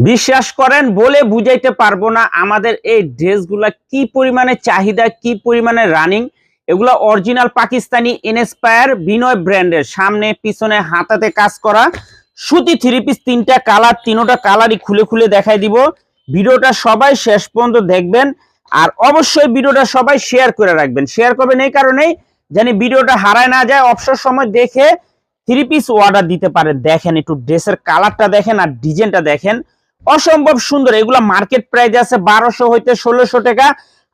বিশ্বাস করেন বলে বুঝাইতে পারবো না আমাদের এই ড্রেসগুলা কি পরিমাণে চাহিদা, কি পরিমাণে রানিং। এগুলা অরিজিনাল পাকিস্তানি ইনস্পায়ার বিনয় ব্র্যান্ডের, সামনে পিছনে হাতাতে কাজ করা সুতি থ্রি পিস, তিনটা কালার, তিনোটা কালারই খুলে খুলে দেখাই দিব। ভিডিওটা সবাই শেষ পর্যন্ত দেখবেন আর অবশ্যই ভিডিওটা সবাই শেয়ার করে রাখবেন। শেয়ার করবেন এই কারণেই জানি ভিডিওটা হারায় না যায়, অবসর সময় দেখে থ্রি পিস অর্ডার দিতে পারেন। দেখেন একটু ড্রেসের কালারটা দেখেন আর ডিজাইনটা দেখেন, অসম্ভব সুন্দর। এগুলা মার্কেট প্রাইস আছে 1200 হইতে 1600 টাকা,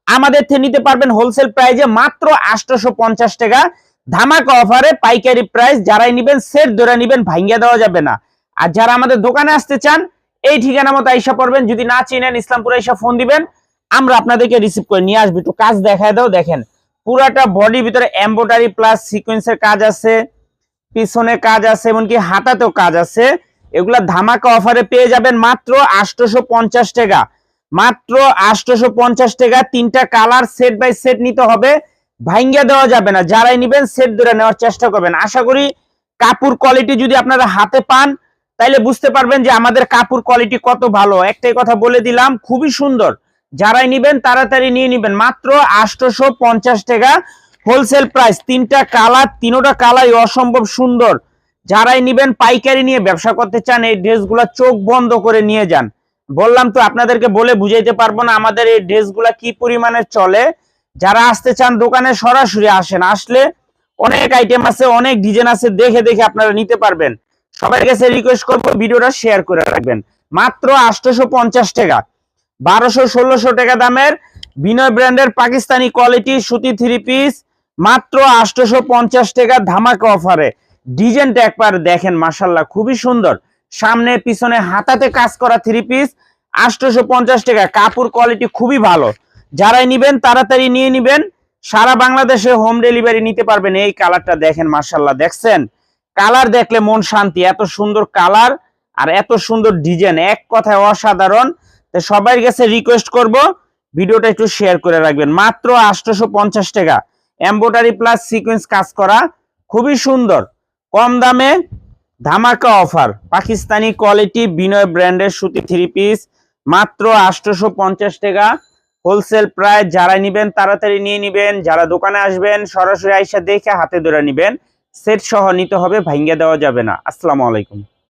আমাদের থেকে নিতে পারবেন হোলসেল প্রাইসে মাত্র 850 টাকা। ধামাকা অফারে পাইকারি প্রাইস, যারাই নিবেন সেট ধরে নিবেন, ভাঙ্গিয়া দেওয়া যাবে না। আর যারা আমাদের দোকানে আসতে চান এই ঠিকানা মতো আইসা পড়বেন, যদি না চিনেন ইসলামপুরে আইসা ফোন দিবেন, আমরা আপনাদেরকে রিসিভ করে নিয়ে আসবো। একটু কাজ দেখায় দাও, দেখেন পুরাটা বডির ভিতরে এমব্রয়ডারি প্লাস সিকোয়েন্সের কাজ আছে, পিছনে কাজ আছে, এমনকি হাতাতেও কাজ আছে। এগুলা ধামাকা অফারে পেয়ে যাবেন মাত্র 850 টাকা, মাত্র 850 টাকা। তিনটা কালার সেট বাই সেট নিতে হবে, ভাঙ্গিয়া দেওয়া যাবে না। যারাই নিবেন সেট ধরে নেওয়ার চেষ্টা করবেন। আশা করি কাপড় কোয়ালিটি যদি আপনারা হাতে পান তাইলে বুঝতে পারবেন যে আমাদের কাপড় কোয়ালিটি কত ভালো। একটাই কথা বলে দিলাম, খুবই সুন্দর। যারাই নিবেন তাড়াতাড়ি নিয়ে নিবেন, মাত্র 850 টাকা হোলসেল প্রাইস। তিনটা কালার, তিনোটা কালারই অসম্ভব সুন্দর। যারাই নিবেন পাইকারি নিয়ে ব্যবসা করতে চান এই ড্রেসগুলা চোখ বন্ধ করে নিয়ে যান। বললাম তো আপনাদেরকে বলে বুঝাইতে পারবো না আমাদের এই ড্রেসগুলা কি পরিমাণে চলে। যারা আসতে চান দোকানে সরাসরি আসেন, আসলে অনেক আইটেম আছে, অনেক ডিজাইন আছে, দেখে দেখে আপনারা নিতে পারবেন। সবার কাছে রিকোয়েস্ট করবো ভিডিওটা শেয়ার করে রাখবেন। মাত্র 850 টাকা, 1200-1600 টাকা দামের বিনয় ব্র্যান্ডের পাকিস্তানি কোয়ালিটি সুতি থ্রি পিস, মাত্র 850 টাকা ধামাকা অফারে। ডিজাইনটা একবার দেখেন, মাশাআল্লাহ খুবই সুন্দর। সামনে পিছনে হাতাতে কাজ করা থ্রি পিস, 850 টাকা। কাপড় কোয়ালিটি খুবই ভালো। যারাই নিবেন তাড়াতাড়ি নিয়ে নিবেন, সারা বাংলাদেশে হোম ডেলিভারি নিতে পারবেন। এই কালারটা দেখেন, মাশাআল্লাহ দেখছেন, কালার দেখলে মন শান্তি। এত সুন্দর কালার আর এত সুন্দর ডিজাইন, এক কথায় অসাধারণ। তো সবার কাছে রিকোয়েস্ট করব ভিডিওটা একটু শেয়ার করে রাখবেন। মাত্র 850 টাকা, এমব্রয়ডারি প্লাস সিকোয়েন্স কাজ করা, খুবই সুন্দর, কম দামে ধামাকা অফার। পাকিস্তানি কোয়ালিটি বিনয় ব্র্যান্ডের সুতি থ্রি পিস, মাত্র 850 টাকা হোলসেল প্রাইস। যারা নিবেন তাড়াতাড়ি নিয়ে নিবেন। যারা দোকানে আসবেন সরাসরি আইসা দেখে হাতে ধরে নিবেন, সেট সহ নিতে হবে, ভাঙ্গিয়া দেওয়া যাবে না। আসসালামু আলাইকুম।